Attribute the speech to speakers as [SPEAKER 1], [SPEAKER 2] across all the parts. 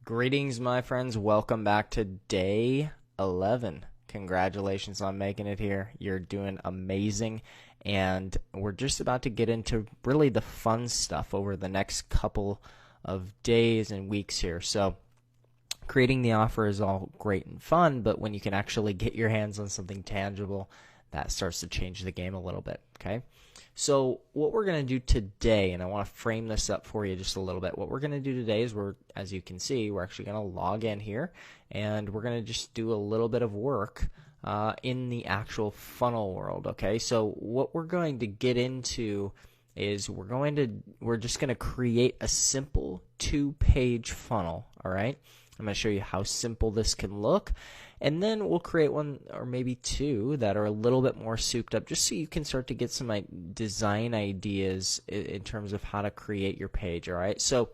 [SPEAKER 1] Greetings, my friends. Welcome back to day 11. Congratulations on making it here. You're doing amazing. And we're just about to get into really the fun stuff over the next couple of days and weeks here. So creating the offer is all great and fun, but when you can actually get your hands on something tangible, that starts to change the game a little bit, okay? So what we're going to do today, and I want to frame this up for you just a little bit. What we're going to do today is as you can see, we're actually going to log in here, and we're going to just do a little bit of work in the actual funnel world, okay? So what we're going to get into is we're just going to create a simple 2-page funnel, all right? I'm going to show you how simple this can look, and then we'll create one or maybe two that are a little bit more souped up just so you can start to get some design ideas in terms of how to create your page, all right? So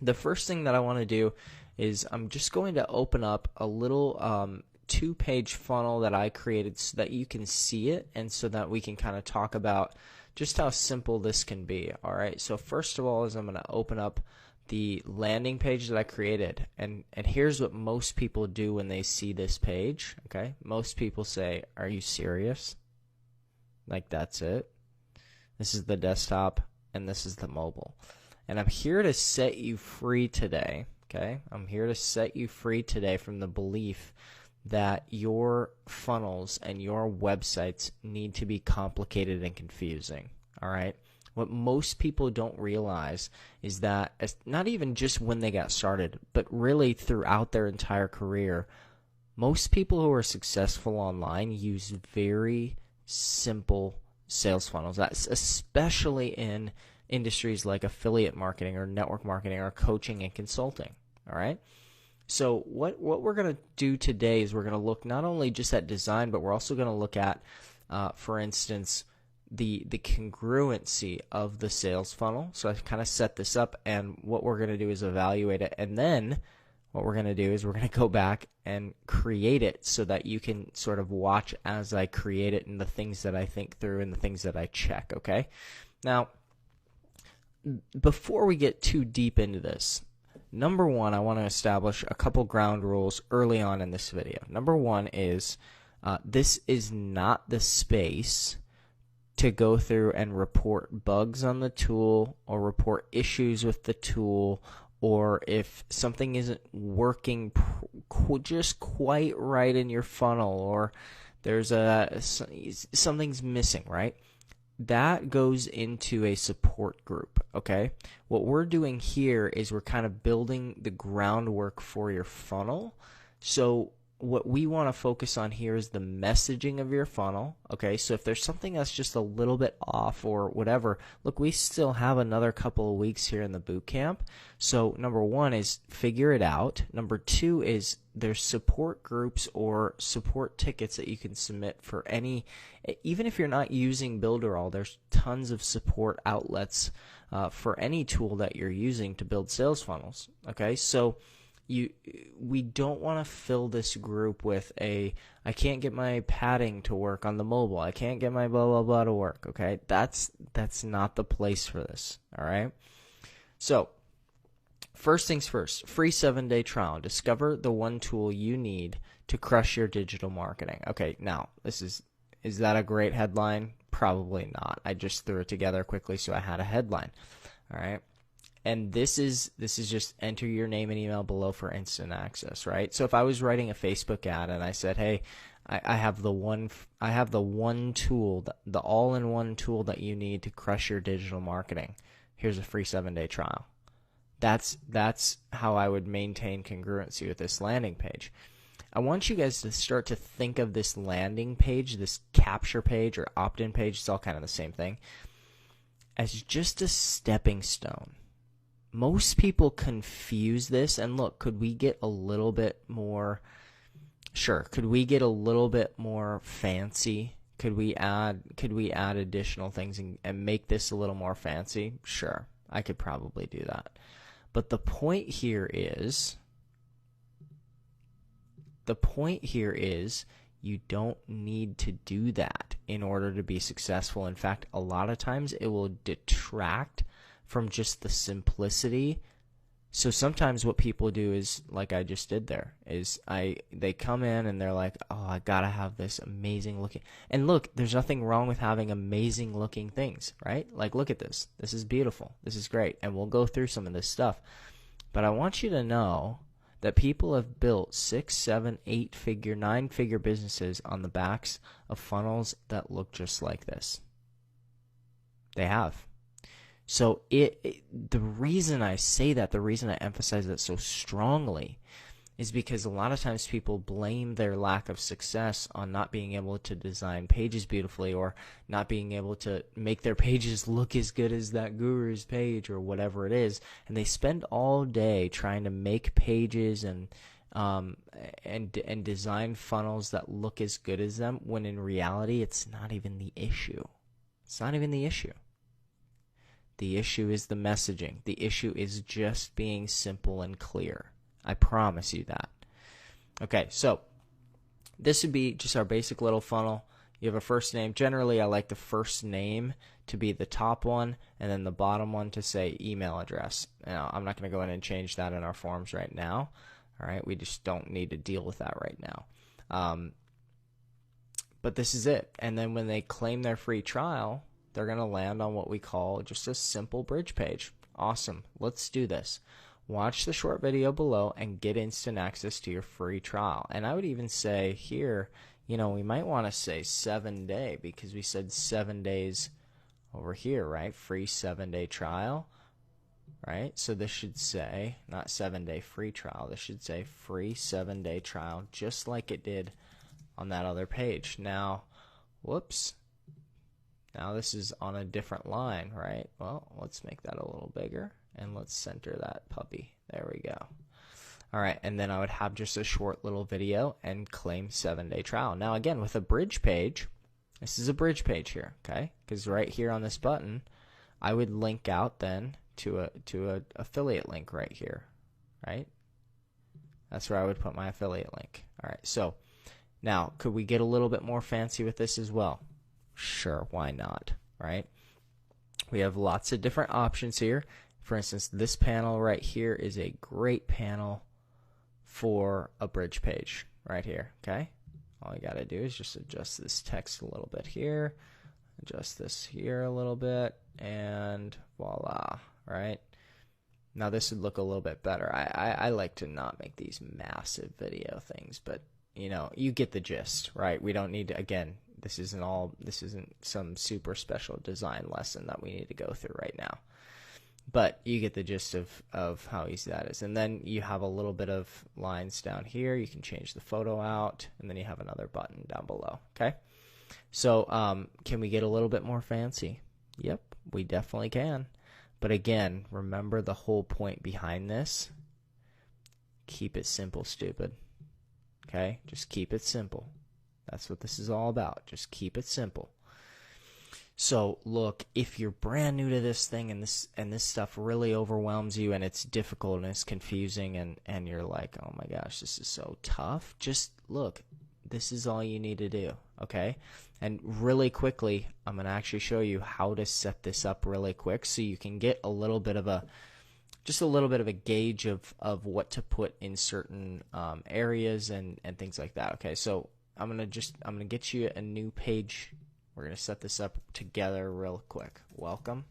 [SPEAKER 1] the first thing that I want to do is I'm just going to open up a little 2-page funnel that I created so that you can see it and so that we can kind of talk about just how simple this can be, all right? So first of all is I'm going to open up the landing page that I created, and here's what most people do when they see this page, okay? Most people say, are you serious? Like, that's it? This is the desktop, and this is the mobile. And I'm here to set you free today, okay? I'm here to set you free today from the belief that your funnels and your websites need to be complicated and confusing, all right? What most people don't realize is that it's not even just when they got started, but really throughout their entire career, most people who are successful online use very simple sales funnels. That's especially in industries like affiliate marketing or network marketing or coaching and consulting, all right? So what we're going to do today is we're going to look not only just at design, but we're also going to look at, for instance, the congruency of the sales funnel. So I kind of set this up, and what we're going to do is evaluate it, and then what we're going to do is we're going to go back and create it so that you can sort of watch as I create it and the things that I think through and the things that I check, okay? Now, before we get too deep into this, number one, I want to establish a couple ground rules early on in this video. Number one is this is not the space to go through and report bugs on the tool or report issues with the tool, or if something isn't working just quite right in your funnel, or there's something's missing, right? That goes into a support group, okay? What we're doing here is we're kind of building the groundwork for your funnel. So what we want to focus on here is the messaging of your funnel, okay? So if there's something that's just a little bit off or whatever, look, we still have another couple of weeks here in the boot camp. So number one is figure it out. Number two is there's support groups or support tickets that you can submit for any, even if you're not using Builderall, there's tons of support outlets for any tool that you're using to build sales funnels, okay? So we don't want to fill this group with I can't get my padding to work on the mobile. I can't get my blah, blah, blah to work, okay? That's not the place for this, all right? So first things first, free 7-day trial. Discover the one tool you need to crush your digital marketing. Okay, now, is that a great headline? Probably not. I just threw it together quickly so I had a headline, all right? And this is just enter your name and email below for instant access, right? So if I was writing a Facebook ad and I said, hey, I have the one tool, the all-in-one tool that you need to crush your digital marketing. Here's a free 7-day trial. That's how I would maintain congruency with this landing page. I want you guys to start to think of this landing page, this capture page or opt-in page, it's all kind of the same thing, as just a stepping stone. Most people confuse this, and look, could we get a little bit more, sure, could we get a little bit more fancy? Could we add additional things and make this a little more fancy? Sure, I could probably do that. But the point here is you don't need to do that in order to be successful. In fact, a lot of times it will detract from just the simplicity So sometimes what people do is, like I just did there, is they come in and they're like, oh, I gotta have this amazing looking. And look, there's nothing wrong with having amazing looking things, right? Like, look at this. This is beautiful. This is great. And we'll go through some of this stuff. But I want you to know that people have built 6, 7, 8-figure, 9-figure businesses on the backs of funnels that look just like this. They have. So the reason I say that, the reason I emphasize that so strongly, is because a lot of times people blame their lack of success on not being able to design pages beautifully, or not being able to make their pages look as good as that guru's page, or whatever it is, and they spend all day trying to make pages and design funnels that look as good as them, when in reality it's not even the issue. It's not even the issue. The issue is the messaging. The issue is just being simple and clear. I promise you that. Okay, so this would be just our basic little funnel. You have a first name. Generally, I like the first name to be the top one, and then the bottom one to say email address. Now, I'm not going to go in and change that in our forms right now. All right, we just don't need to deal with that right now. But this is it. And then when they claim their free trial, they're going to land on what we call just a simple bridge page. Awesome. Let's do this. Watch the short video below and get instant access to your free trial. And I would even say here, we might want to say 7-day, because we said 7 days over here, right? Free 7-day trial, right? So this should say, not 7-day free trial. This should say free 7-day trial, just like it did on that other page. Now, whoops. Now this is on a different line, right? Well, let's make that a little bigger, and let's center that puppy. There we go. All right, and then I would have just a short little video and claim 7-day trial. Now again, with a bridge page, this is a bridge page here, okay? Because right here on this button, I would link out then to a affiliate link right here, right? That's where I would put my affiliate link. All right, so now could we get a little bit more fancy with this as well? Sure, why not, right? We have lots of different options here. For instance, this panel right here is a great panel for a bridge page right here, okay? All you got to do is just adjust this text a little bit here, adjust this here a little bit, and voila, right? Now this would look a little bit better. I like to not make these massive video things, but you get the gist, right? We don't need to, again, this isn't some super special design lesson that we need to go through right now. But you get the gist of how easy that is. And then you have a little bit of lines down here. You can change the photo out, and then you have another button down below, okay? So can we get a little bit more fancy? Yep, we definitely can. But again, remember the whole point behind this. Keep it simple, stupid. Okay? Just keep it simple. That's what this is all about. Just keep it simple. So look, if you're brand new to this thing and this stuff really overwhelms you and it's difficult and it's confusing and you're like, oh my gosh, this is so tough, just look, this is all you need to do, okay? And really quickly, I'm going to actually show you how to set this up really quick so you can get a little bit of a gauge of what to put in certain areas and things like that. Okay, so I'm gonna get you a new page. We're gonna set this up together real quick. Welcome.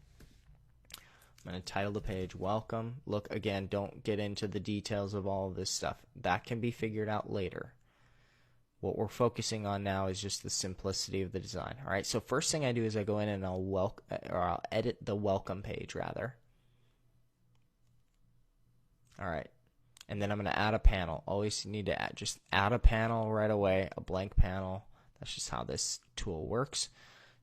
[SPEAKER 1] I'm gonna title the page Welcome. Look, again, don't get into the details of all of this stuff. That can be figured out later. What we're focusing on now is just the simplicity of the design. All right, so first thing I do is I go in and I'll edit the welcome page rather. All right, and then I'm going to add a panel. Always need to just add a panel right away, a blank panel. That's just how this tool works.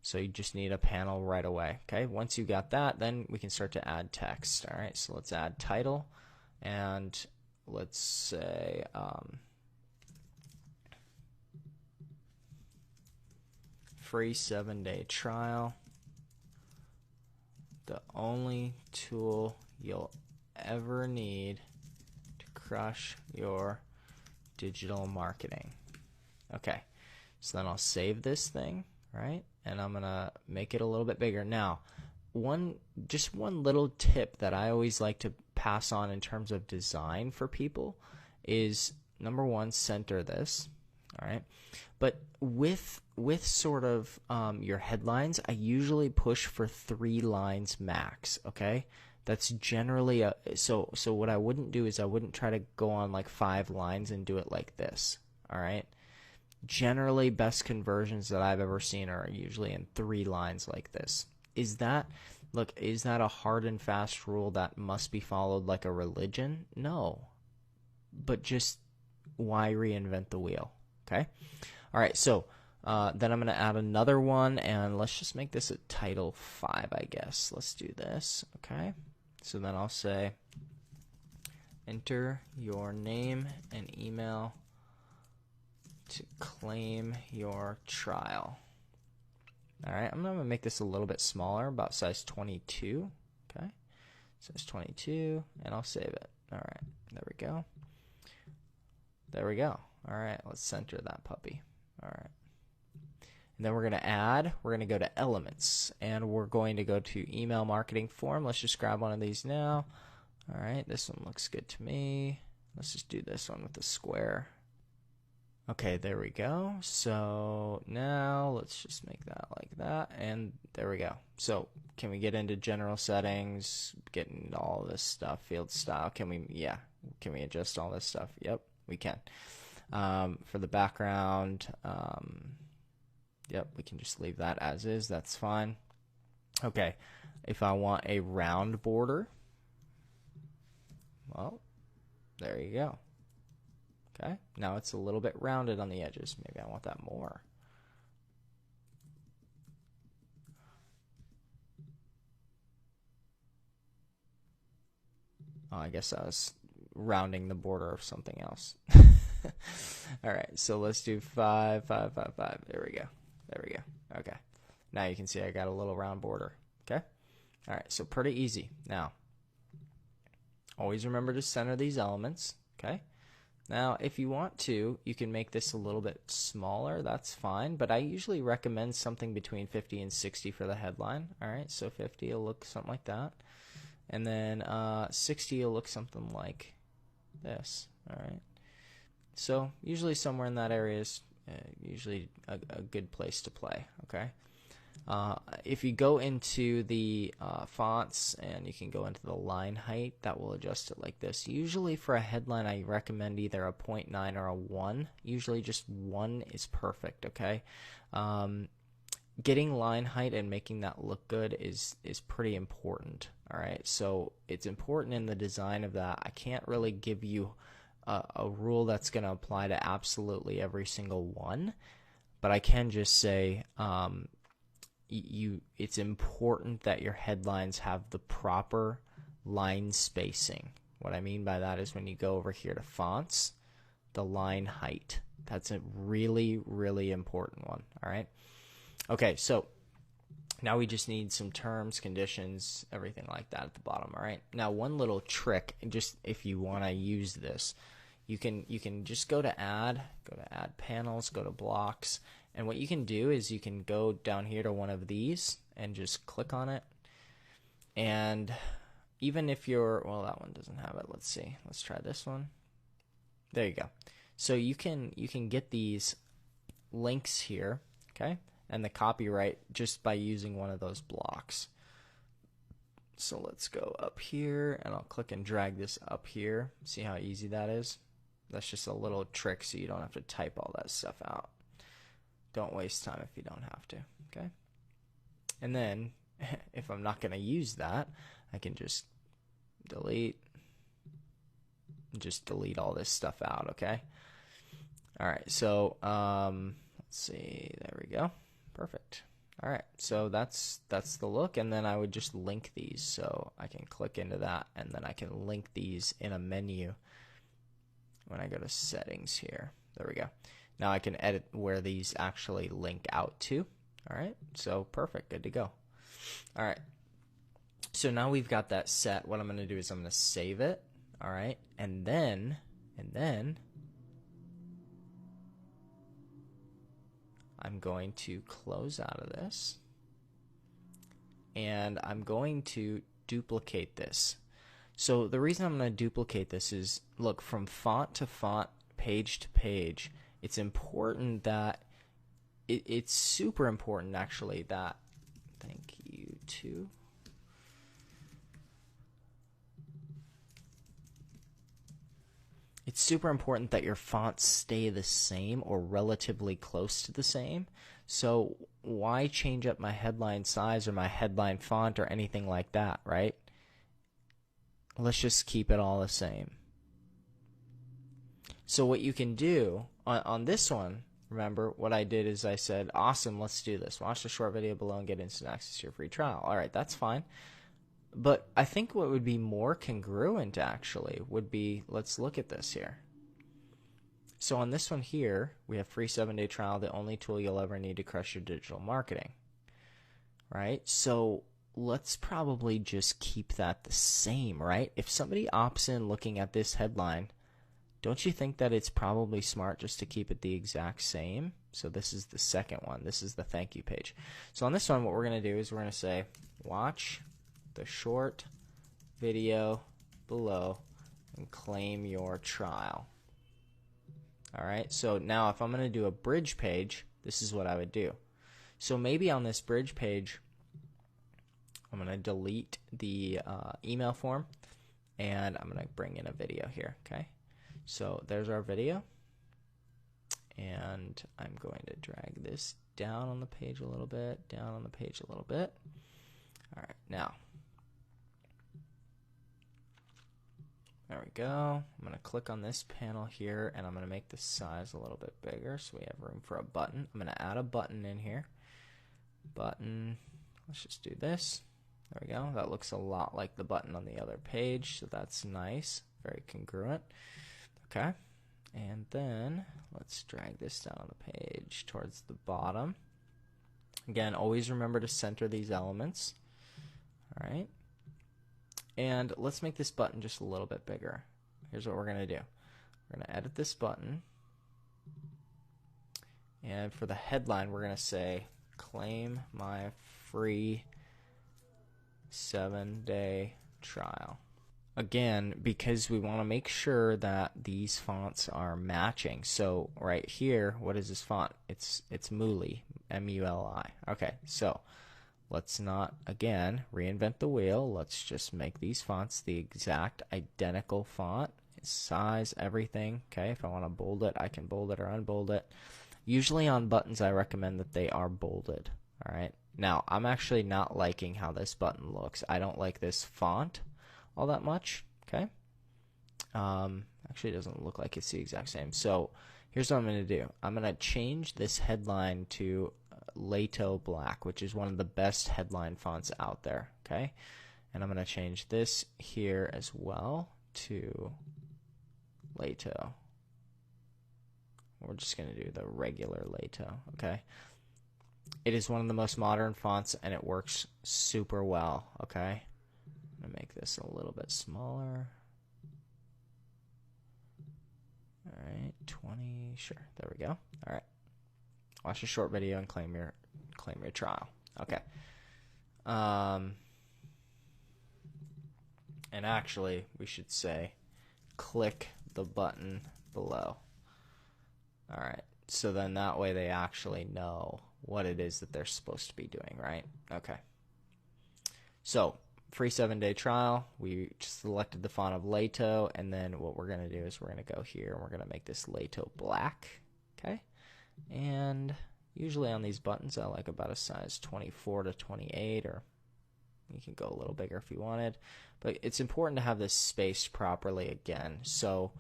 [SPEAKER 1] So you just need a panel right away. Okay, once you got that, then we can start to add text. All right, so let's add title, and let's say free 7-day trial. The only tool you'll ever need to crush your digital marketing. Okay, so then I'll save this thing, right? And I'm gonna make it a little bit bigger. Now, just one little tip that I always like to pass on in terms of design for people is, number one, center this. All right, but with sort of your headlines, I usually push for 3 lines max. Okay, that's generally so what I wouldn't do is I wouldn't try to go on like 5 lines and do it like this. All right, generally best conversions that I've ever seen are usually in 3 lines like this. Is that a hard and fast rule that must be followed like a religion? No, but just why reinvent the wheel? Okay. All right. So then I'm going to add another one, and let's just make this a title 5, I guess. Let's do this. Okay. So then I'll say, enter your name and email to claim your trial. All right. I'm going to make this a little bit smaller, about size 22. Okay. Size 22, and I'll save it. All right. There we go. There we go. All right, let's center that puppy. All right. And then we're going to go to elements, and we're going to go to email marketing form. Let's just grab one of these now. All right, this one looks good to me. Let's just do this one with the square. Okay, there we go. So now let's just make that like that, and there we go. So can we get into general settings, get into all this stuff, field style? Can we adjust all this stuff? Yep, we can. For the background, yep, we can just leave that as is. That's fine. Okay, if I want a round border, well, there you go. Okay, now it's a little bit rounded on the edges. Maybe I want that more. Oh, I guess I was rounding the border of something else. All right, so let's do 5, 5, 5, 5. There we go. There we go. Okay. Now you can see I got a little round border. Okay. All right, so pretty easy. Now, always remember to center these elements. Okay. Now, if you want to, you can make this a little bit smaller. That's fine, but I usually recommend something between 50 and 60 for the headline. All right, so 50 will look something like that, and then 60 will look something like this. All right. So usually somewhere in that area is usually a good place to play. Okay. If you go into the fonts, and you can go into the line height, that will adjust it like this. Usually for a headline, I recommend either a 0.9 or a 1. Usually just 1 is perfect. Okay. Getting line height and making that look good is pretty important. All right. So it's important in the design of that. I can't really give you a rule that's going to apply to absolutely every single one, but I can just say it's important that your headlines have the proper line spacing. What I mean by that is when you go over here to fonts, the line height. That's a really, really important one. All right. Okay, so now we just need some terms, conditions, everything like that at the bottom. All right. Now, one little trick, just if you want to use this, you can just go to add panels, go to blocks, and what you can do is you can go down here to one of these and just click on it. And even if you're, well, that one doesn't have it. Let's see. Let's try this one. There you go. So you can get these links here, okay, and the copyright just by using one of those blocks. So let's go up here, and I'll click and drag this up here. See how easy that is? That's just a little trick so you don't have to type all that stuff out. Don't waste time if you don't have to, okay? And then if I'm not going to use that, I can just delete all this stuff out, okay? All right, so let's see. There we go. Perfect. All right, so that's the look, and then I would just link these. So I can click into that, and then I can link these in a menu when I go to settings here. There we go. Now I can edit where these actually link out to. All right, so perfect, good to go. All right, so now we've got that set. What I'm going to do is I'm going to save it. All right, and then I'm going to close out of this, and I'm going to duplicate this. So the reason I'm going to duplicate this is, look, from font to font, page to page, it's important that, it's super important actually that, thank you too. It's super important that your fonts stay the same or relatively close to the same. So why change up my headline size or my headline font or anything like that, right? Let's just keep it all the same. So what you can do on this one, remember what I did is I said, awesome, let's do this. Watch the short video below and get instant access to your free trial. All right, that's fine. But I think what would be more congruent actually would be, let's look at this here. So on this one here, we have free 7-day trial, the only tool you'll ever need to crush your digital marketing, right? So let's probably just keep that the same, right? If somebody opts in looking at this headline, don't you think that it's probably smart just to keep it the exact same? So this is the second one. This is the thank you page. So on this one, what we're going to do is we're going to say, watch the short video below and claim your trial. All right, so now if I'm going to do a bridge page, this is what I would do. So maybe on this bridge page, I'm going to delete the email form, and I'm going to bring in a video here, okay? So there's our video, and I'm going to drag this down on the page a little bit, down on the page a little bit. All right, now, there we go. I'm going to click on this panel here, and I'm going to make the size a little bit bigger so we have room for a button. I'm going to add a button in here. Button, let's just do this. There we go. That looks a lot like the button on the other page, so that's nice. Very congruent. Okay, and then let's drag this down on the page towards the bottom. Again, always remember to center these elements. All right. And let's make this button just a little bit bigger. Here's what we're going to do. We're going to edit this button. And for the headline, we're going to say, claim my free 7-day trial. Again, because we want to make sure that these fonts are matching. So right here, what is this font? It's Muli, M-U-L-I. Okay, so let's not, again, reinvent the wheel. Let's just make these fonts the exact identical font, size, everything. Okay, if I want to bold it, I can bold it or unbold it. Usually on buttons, I recommend that they are bolded. All right, now I'm actually not liking how this button looks. I don't like this font all that much. Okay, actually it doesn't look like it's the exact same. So here's what I'm going to do. I'm going to change this headline to Lato Black, which is one of the best headline fonts out there. Okay, and I'm going to change this here as well to Lato. We're just going to do the regular Lato. Okay, it is one of the most modern fonts and it works super well. Okay, I'm going to make this a little bit smaller. All right, 20, sure, there we go. All right, watch a short video and claim your trial. Okay. And actually, we should say, click the button below. All right, so then that way they actually know what it is that they're supposed to be doing, right? Okay. So, free 7-day trial, we just selected the font of Lato, and then what we're going to do is we're going to go here and we're going to make this Lato black, okay? And usually on these buttons I like about a size 24 to 28, or you can go a little bigger if you wanted, but it's important to have this spaced properly again. So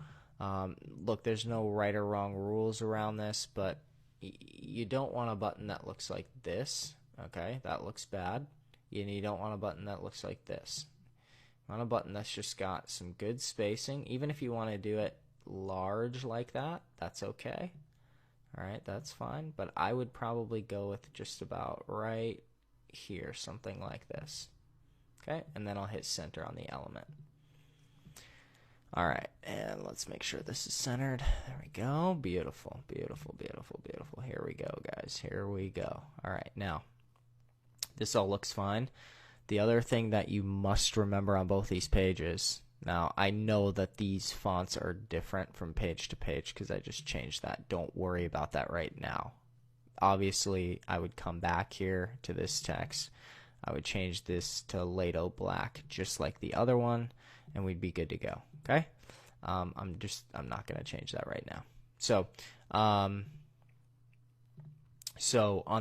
[SPEAKER 1] look, there's no right or wrong rules around this, but you don't want a button that looks like this, okay? That looks bad. And you don't want a button that looks like this. You want a button that's just got some good spacing. Even if you want to do it large like that, that's okay. All right, that's fine. But I would probably go with just about right here, something like this. Okay, and then I'll hit center on the element. All right, and let's make sure this is centered. There we go. Beautiful, beautiful, beautiful, beautiful. Here we go, guys. Here we go. All right, now, this all looks fine. The other thing that you must remember on both these pages Now, I know that these fonts are different from page to page because I just changed that. Don't worry about that right now. Obviously, I would come back here to this text. I would change this to Lato black just like the other one, and we'd be good to go. Okay? I'm not going to change that right now. So on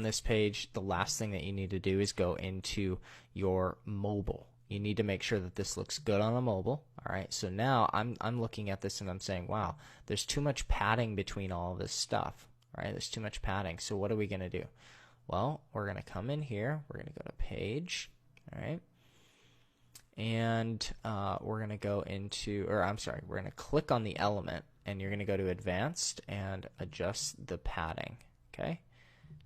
[SPEAKER 1] this page, the last thing that you need to do is go into your mobile. You need to make sure that this looks good on the mobile. All right, so now I'm looking at this and I'm saying, wow, there's too much padding between all of this stuff. All right, there's too much padding. So what are we going to do? Well, we're going to come in here. We're going to go to page. All right, and we're going to go into, or I'm sorry, we're going to click on the element, and you're going to go to advanced and adjust the padding. Okay,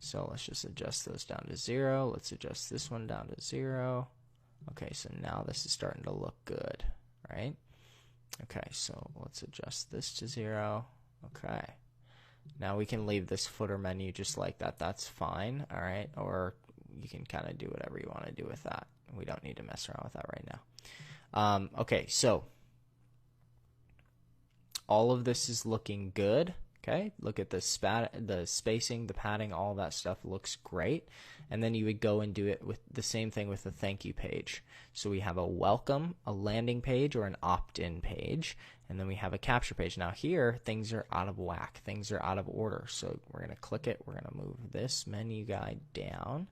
[SPEAKER 1] so let's just adjust those down to 0. Let's adjust this one down to 0. Okay, so now this is starting to look good, right? Okay, so let's adjust this to 0. Okay, now we can leave this footer menu just like that. That's fine, all right? Or you can kind of do whatever you want to do with that. We don't need to mess around with that right now. Okay, so all of this is looking good. Okay, look at the spacing, the padding, all that stuff looks great. And then you would go and do it with the same thing with the thank you page. So we have a welcome, a landing page, or an opt-in page, and then we have a capture page. Now here, things are out of whack. Things are out of order. So we're going to click it. We're going to move this menu guide down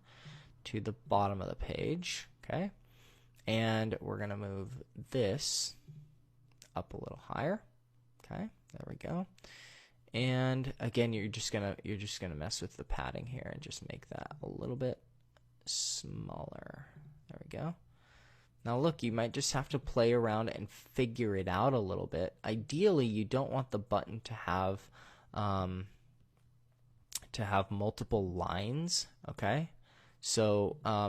[SPEAKER 1] to the bottom of the page. Okay, and we're going to move this up a little higher. Okay, there we go. And again, you're just gonna mess with the padding here and just make that a little bit smaller. There we go. Now look, you might just have to play around and figure it out a little bit. Ideally, you don't want the button to have multiple lines. Okay, so a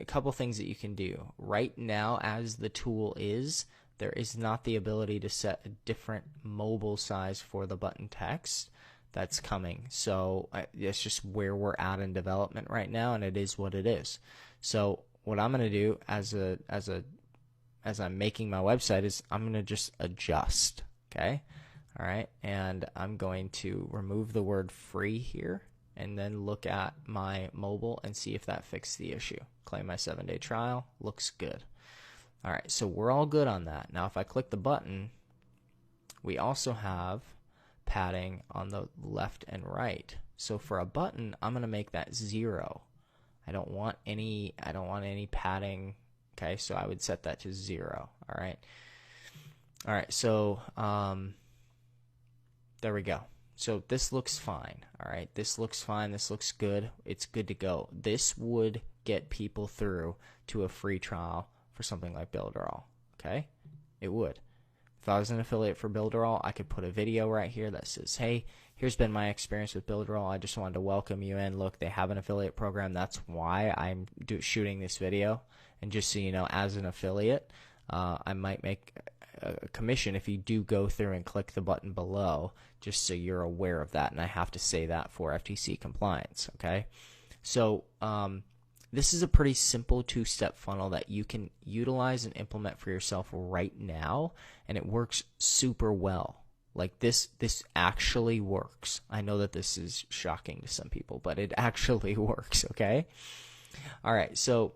[SPEAKER 1] couple things that you can do right now, as the tool is, there is not the ability to set a different mobile size for the button text that's coming. So it's just where we're at in development right now, and it is what it is. So what I'm going to do as I'm making my website is I'm going to just adjust. Okay, all right, and I'm going to remove the word free here, and then look at my mobile and see if that fixed the issue. Claim my 7-day trial. Looks good. All right, so we're all good on that. Now, if I click the button, we also have padding on the left and right. So for a button, I'm going to make that 0. I don't want any padding. Okay, so I would set that to 0. All right, so there we go. So this looks fine. All right, this looks fine. This looks good. It's good to go. This would get people through to a free trial for something like Builderall. Okay, it would. If I was an affiliate for Builderall, I could put a video right here that says, hey, here's been my experience with Builderall. I just wanted to welcome you in. Look, they have an affiliate program. That's why I'm shooting this video. And just so you know, as an affiliate, I might make a commission if you do go through and click the button below, just so you're aware of that. And I have to say that for FTC compliance. Okay, so this is a pretty simple 2-step funnel that you can utilize and implement for yourself right now, and it works super well. Like this actually works. I know that this is shocking to some people, but it actually works, okay? All right, so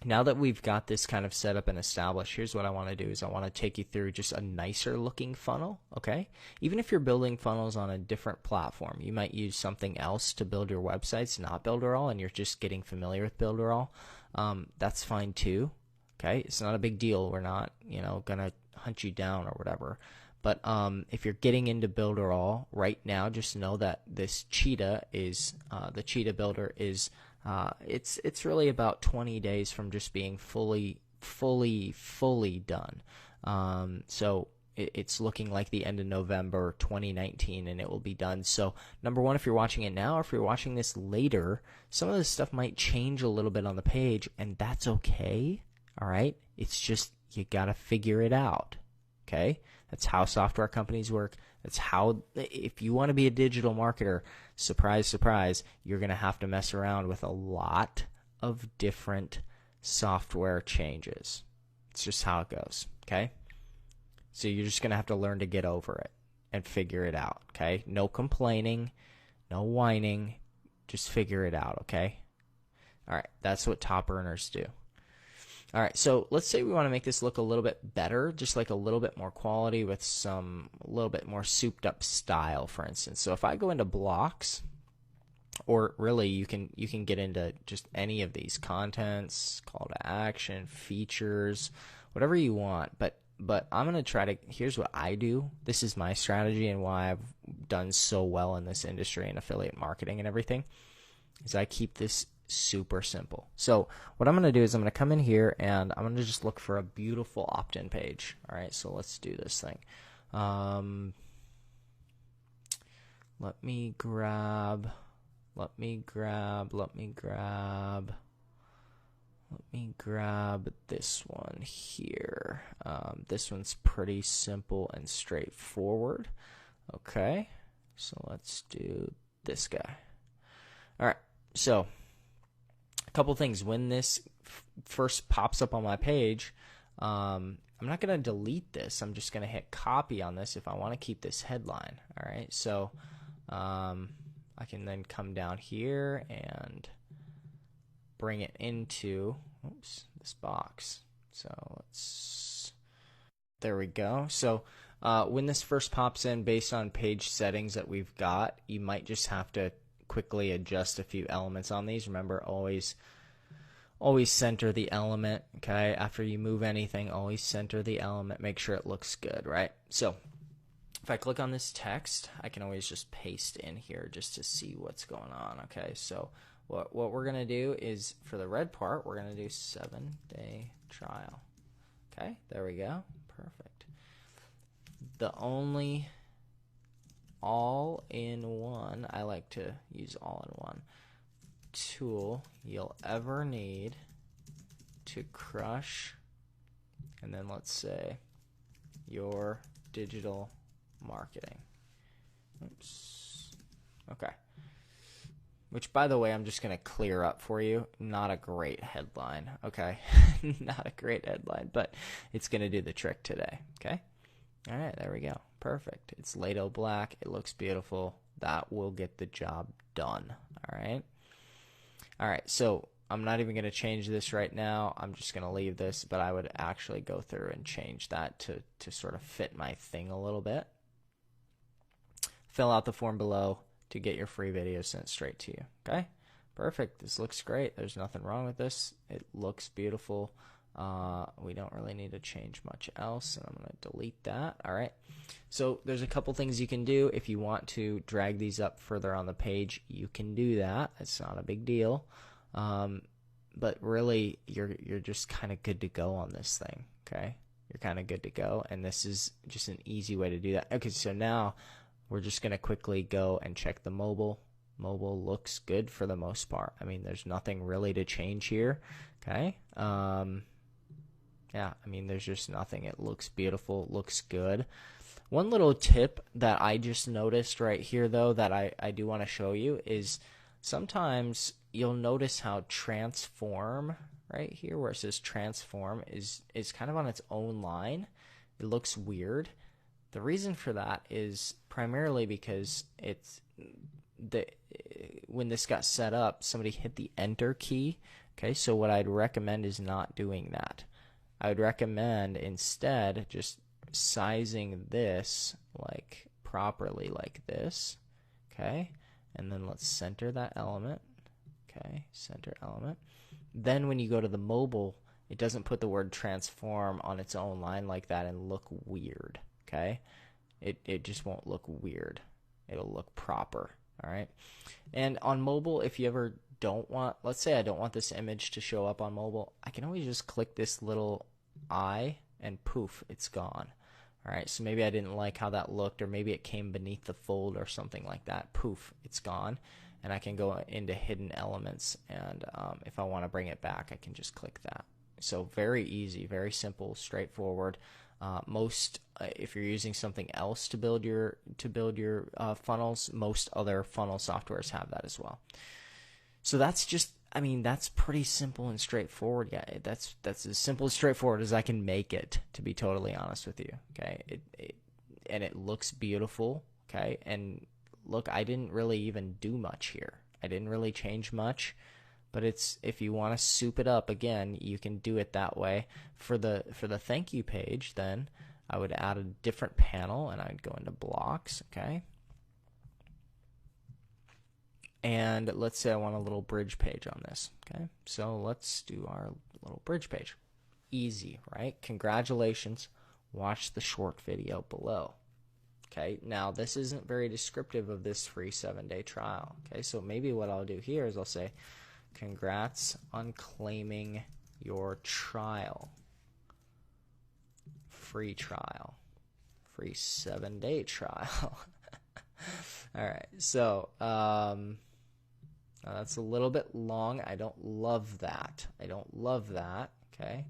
[SPEAKER 1] now that we've got this kind of set up and established, here's what I want to do is I want to take you through just a nicer looking funnel, okay? Even if you're building funnels on a different platform, you might use something else to build your websites, not Builderall, and you're just getting familiar with Builderall. That's fine too, okay? It's not a big deal. We're not, gonna hunt you down or whatever. But if you're getting into Builderall right now, just know that this cheetah is, the cheetah builder is, it's really about 20 days from just being fully done. So it's looking like the end of November 2019, and it will be done. So number one, if you're watching it now, or if you're watching this later, some of this stuff might change a little bit on the page, and that's okay. All right, it's just you gotta figure it out. Okay, that's how software companies work. That's how, if you want to be a digital marketer, surprise, surprise, you're going to have to mess around with a lot of different software changes. It's just how it goes, okay? So you're just going to have to learn to get over it and figure it out, okay? No complaining, no whining, just figure it out, okay? All right, that's what top earners do. All right, so let's say we want to make this look a little bit better, just like a little bit more quality with a little bit more souped up style, for instance. So if I go into blocks, or really you can get into just any of these contents, call to action, features, whatever you want, but I'm going to try to, here's what I do. This is my strategy and why I've done so well in this industry and affiliate marketing and everything, is I keep this super simple. So what I'm going to do is I'm going to come in here and I'm going to just look for a beautiful opt-in page. All right, so let's do this thing. Let me grab this one here. This one's pretty simple and straightforward. Okay, so let's do this guy. All right, so a couple things. When this first pops up on my page, I'm not going to delete this. I'm just going to hit copy on this if I want to keep this headline. All right, so I can then come down here and bring it into this box. So there we go. So when this first pops in, based on page settings that we've got, you might just have to quickly adjust a few elements on these. Remember, always center the element, okay? After you move anything, always center the element, make sure it looks good, right? So if I click on this text, I can always just paste in here just to see what's going on, okay? So what we're going to do is, for the red part, we're going to do 7-day trial. Okay, there we go. Perfect. The only all-in-one, I like to use all-in-one, tool you'll ever need to crush, and then let's say, your digital marketing. Oops. Okay. Which, by the way, I'm just going to clear up for you. Not a great headline, okay? Not a great headline, but it's going to do the trick today, okay? All right, there we go. Perfect. It's Lato black. It looks beautiful. That will get the job done, all right? All right, so I'm not even going to change this right now. I'm just going to leave this, but I would actually go through and change that to sort of fit my thing a little bit. Fill out the form below to get your free video sent straight to you. Okay, perfect. This looks great. There's nothing wrong with this. It looks beautiful. We don't really need to change much else, and I'm going to delete that. All right, so there's a couple things you can do. If you want to drag these up further on the page, you can do that. It's not a big deal, but really you're just kind of good to go on this thing. Okay, you're kind of good to go, and this is just an easy way to do that. Okay, so now we're just going to quickly go and check the mobile. Mobile looks good for the most part. I mean, there's nothing really to change here. Okay. Yeah, I mean, there's just nothing. It looks beautiful, looks good. One little tip that I just noticed right here, though, that I do want to show you is sometimes you'll notice how transform right here, where it says transform, is kind of on its own line. It looks weird. The reason for that is primarily because when this got set up, somebody hit the enter key. Okay, so what I'd recommend is not doing that. I would recommend instead just sizing this like properly like this. Okay, and then let's center that element. Okay, center element. Then when you go to the mobile, it doesn't put the word transform on its own line like that and look weird. Okay, it just won't look weird. It'll look proper. All right, and on mobile, if you ever don't want, let's say I don't want this image to show up on mobile, I can always just click this little eye and poof, it's gone. All right, so maybe I didn't like how that looked, or maybe it came beneath the fold or something like that. Poof, it's gone, and I can go into hidden elements, and if I want to bring it back, I can just click that. So very easy, very simple, straightforward. If you're using something else to build your funnels, most other funnel softwares have that as well. So that's just I mean, that's pretty simple and straightforward, yeah. That's as simple and straightforward as I can make it, to be totally honest with you. Okay, and it looks beautiful. Okay, and look, I didn't really even do much here. I didn't really change much, but it's, if you want to soup it up again, you can do it that way. For the thank you page, then I would add a different panel, and I'd go into blocks. Okay. And let's say I want a little bridge page on this. Okay, so let's do our little bridge page. Easy, right? Congratulations. Watch the short video below. Okay, now this isn't very descriptive of this free 7-day trial. Okay, so maybe what I'll do here is I'll say, congrats on claiming your trial. Free trial. Free 7-day trial. All right, so that's a little bit long. I don't love that. I don't love that. Okay,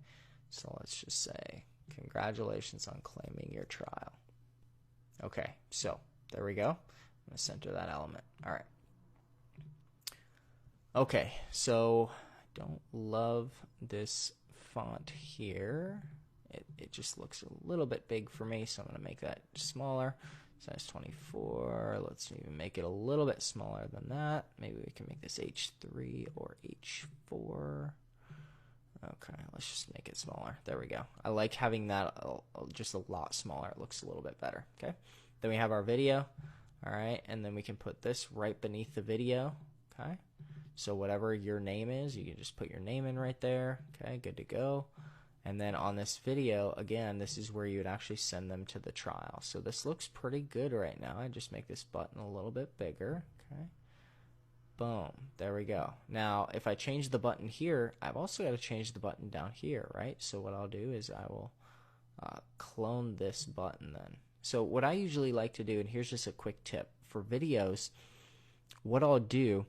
[SPEAKER 1] so let's just say congratulations on claiming your trial. Okay, so there we go. I'm going to center that element. All right. Okay, so I don't love this font here. It just looks a little bit big for me, so I'm going to make that smaller. Size 24. Let's even make it a little bit smaller than that. Maybe we can make this H3 or H4. Okay, let's just make it smaller. There we go. I like having that just a lot smaller. It looks a little bit better. Okay. Then we have our video. All right, and then we can put this right beneath the video. Okay. So whatever your name is, you can just put your name in right there. Okay, good to go. And then on this video, again, this is where you would actually send them to the trial. So this looks pretty good right now. I just make this button a little bit bigger. Okay. Boom. There we go. Now, if I change the button here, I've also got to change the button down here, right? So what I'll do is I will clone this button then. So what I usually like to do, and here's just a quick tip, for videos, what I'll do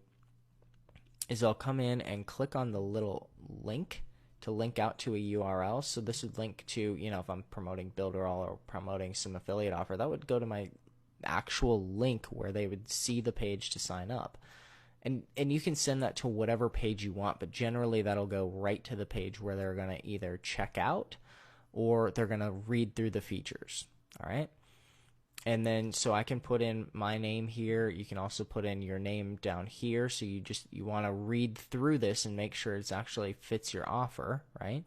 [SPEAKER 1] is I'll come in and click on the little link to link out to a URL. So this would link to, you know, if I'm promoting Builderall or promoting some affiliate offer, that would go to my actual link where they would see the page to sign up. And you can send that to whatever page you want, but generally that'll go right to the page where they're going to either check out or they're going to read through the features. All right. And then, so I can put in my name here. You can also put in your name down here. So you want to read through this and make sure it actually fits your offer, right?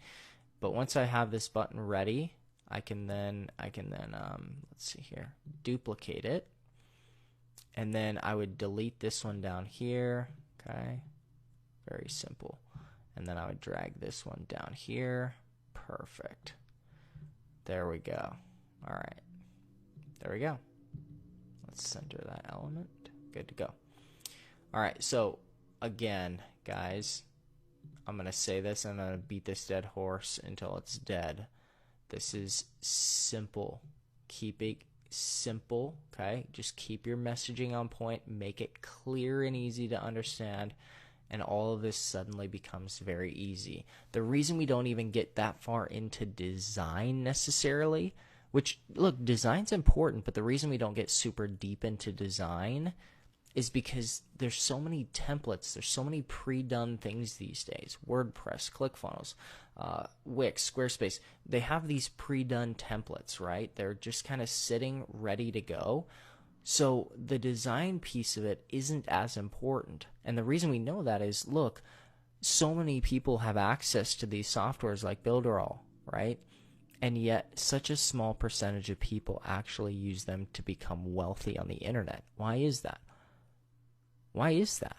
[SPEAKER 1] But once I have this button ready, I can then let's see here, duplicate it. And then I would delete this one down here. Okay. Very simple. And then I would drag this one down here. Perfect. There we go. All right. There we go. Let's center that element. Good to go. All right, so again, guys, I'm going to say this, and I'm going to beat this dead horse until it's dead. This is simple. Keep it simple, okay? Just keep your messaging on point, make it clear and easy to understand, and all of this suddenly becomes very easy. The reason we don't even get that far into design necessarily, which, look, design's important, but the reason we don't get super deep into design is because there's so many templates, there's so many pre-done things these days. WordPress, ClickFunnels, Wix, Squarespace, they have these pre-done templates, right? They're just kind of sitting ready to go. So the design piece of it isn't as important. And the reason we know that is, look, so many people have access to these softwares like Builderall, right? And yet such a small percentage of people actually use them to become wealthy on the internet. Why is that? Why is that?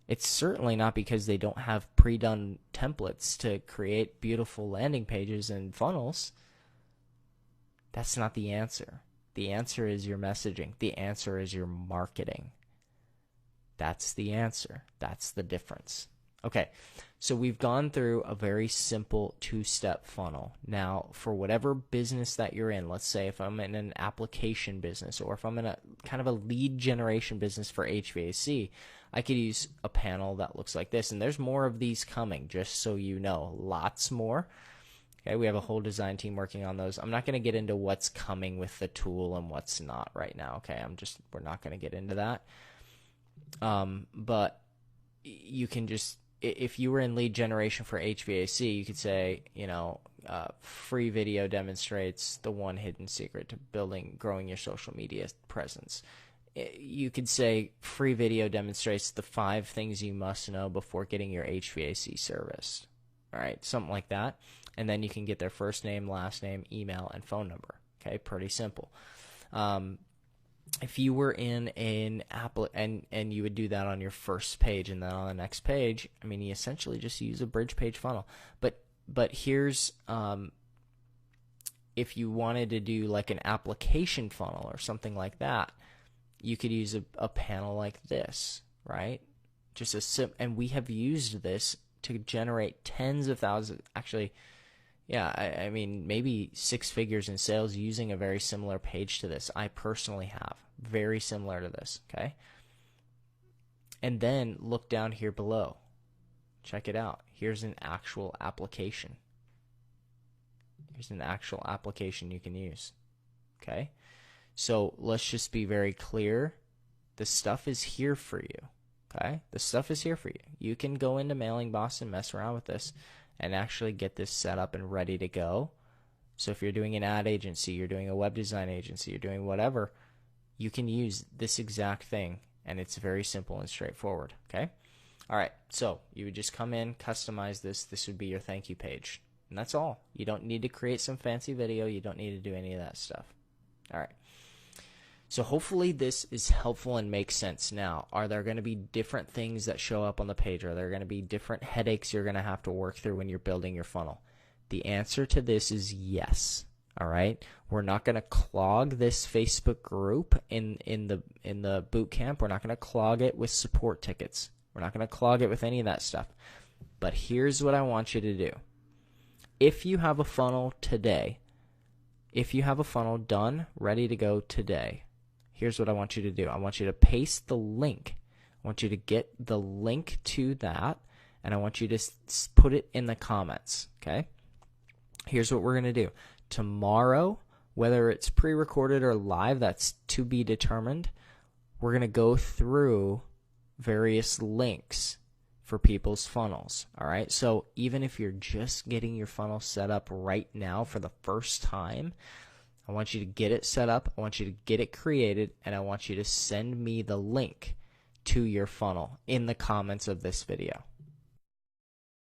[SPEAKER 1] It's certainly not because they don't have pre-done templates to create beautiful landing pages and funnels. That's not the answer. The answer is your messaging. The answer is your marketing. That's the answer. That's the difference. Okay, so we've gone through a very simple two-step funnel. Now, for whatever business that you're in, let's say if I'm in an application business or if I'm in a kind of a lead generation business for HVAC, I could use a panel that looks like this. And there's more of these coming, just so you know, lots more. Okay, we have a whole design team working on those. I'm not going to get into what's coming with the tool and what's not right now. Okay, we're not going to get into that. But you can just, if you were in lead generation for HVAC, you could say, free video demonstrates the one hidden secret to growing your social media presence. You could say free video demonstrates the 5 things you must know before getting your HVAC serviced. All right, something like that. And then you can get their first name, last name, email, and phone number. Okay, pretty simple. If you were in an app and you would do that on your first page, and then on the next page, I mean, you essentially just use a bridge page funnel. But here's if you wanted to do like an application funnel or something like that, you could use a panel like this, right? And we have used this to generate tens of thousands. Actually, yeah, I mean, maybe 6 figures in sales using a very similar page to this. I personally have. Very similar to this, okay? And then look down here below. Check it out. Here's an actual application. Here's an actual application you can use, okay? So let's just be very clear. The stuff is here for you, okay? The stuff is here for you. You can go into Mailing Boss and mess around with this and actually get this set up and ready to go. So if you're doing an ad agency, you're doing a web design agency, you're doing whatever, you can use this exact thing, and it's very simple and straightforward, okay? All right, so you would just come in, customize this. This would be your thank you page, and that's all. You don't need to create some fancy video. You don't need to do any of that stuff. All right. So hopefully this is helpful and makes sense. Now, are there going to be different things that show up on the page? Are there going to be different headaches you're going to have to work through when you're building your funnel? The answer to this is yes. All right. We're not going to clog this Facebook group in the boot camp. We're not going to clog it with support tickets. We're not going to clog it with any of that stuff. But here's what I want you to do. If you have a funnel today, if you have a funnel done, ready to go today, here's what I want you to do. I want you to paste the link. I want you to get the link to that, and I want you to put it in the comments, okay? Here's what we're going to do. Tomorrow, whether it's pre-recorded or live, that's to be determined, we're going to go through various links for people's funnels, all right? So even if you're just getting your funnel set up right now for the first time, I want you to get it set up, I want you to get it created, and I want you to send me the link to your funnel in the comments of this video.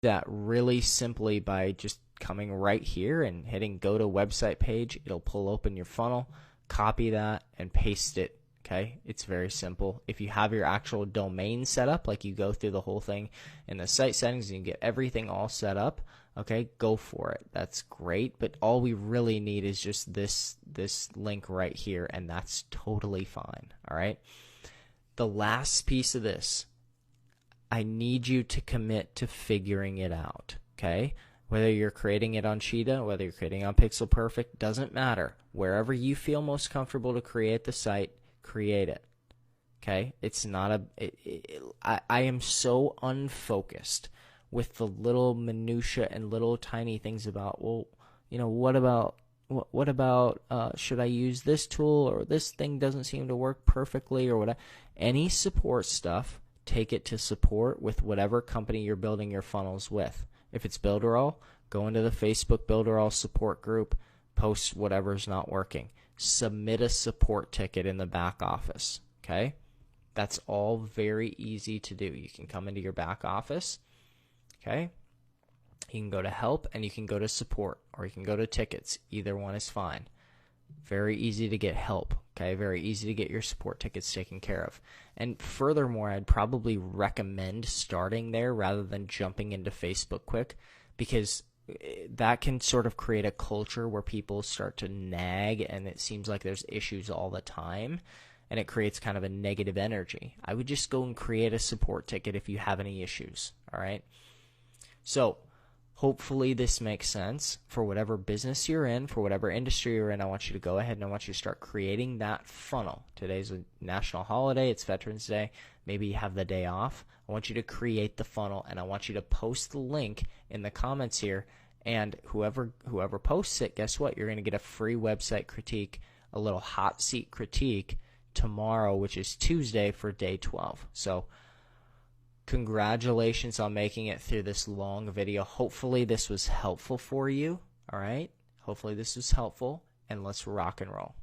[SPEAKER 1] That really simply by just coming right here and hitting go to website page. It'll pull open your funnel, copy that, and paste it. Okay, it's very simple. If you have your actual domain set up, like you go through the whole thing in the site settings and you get everything all set up, okay, go for it. That's great, but all we really need is just this link right here, and that's totally fine, all right? The last piece of this, I need you to commit to figuring it out, okay? Whether you're creating it on Cheetah, whether you're creating on Pixel Perfect, doesn't matter. Wherever you feel most comfortable to create the site, create it. Okay? It's not I am so unfocused with the little minutia and little tiny things about, well, you know, what about should I use this tool, or this thing doesn't seem to work perfectly, or whatever. Any support stuff, take it to support with whatever company you're building your funnels with. If it's Builderall, go into the Facebook Builderall support group, post whatever's not working. Submit a support ticket in the back office, okay? That's all very easy to do. You can come into your back office, okay? You can go to help, and you can go to support, or you can go to tickets. Either one is fine. Very easy to get help, okay? Very easy to get your support tickets taken care of. And furthermore, I'd probably recommend starting there rather than jumping into Facebook quick, because that can sort of create a culture where people start to nag, and it seems like there's issues all the time, and it creates kind of a negative energy. I would just go and create a support ticket if you have any issues, all right? So hopefully this makes sense. For whatever business you're in, for whatever industry you're in, I want you to go ahead and I want you to start creating that funnel. Today's a national holiday. It's Veterans Day. Maybe you have the day off. I want you to create the funnel, and I want you to post the link in the comments here. And whoever posts it, guess what? You're going to get a free website critique, a little hot seat critique tomorrow, which is Tuesday, for day 12. So Congratulations on making it through this long video. Hopefully this was helpful for you. All right. Hopefully this was helpful, and let's rock and roll.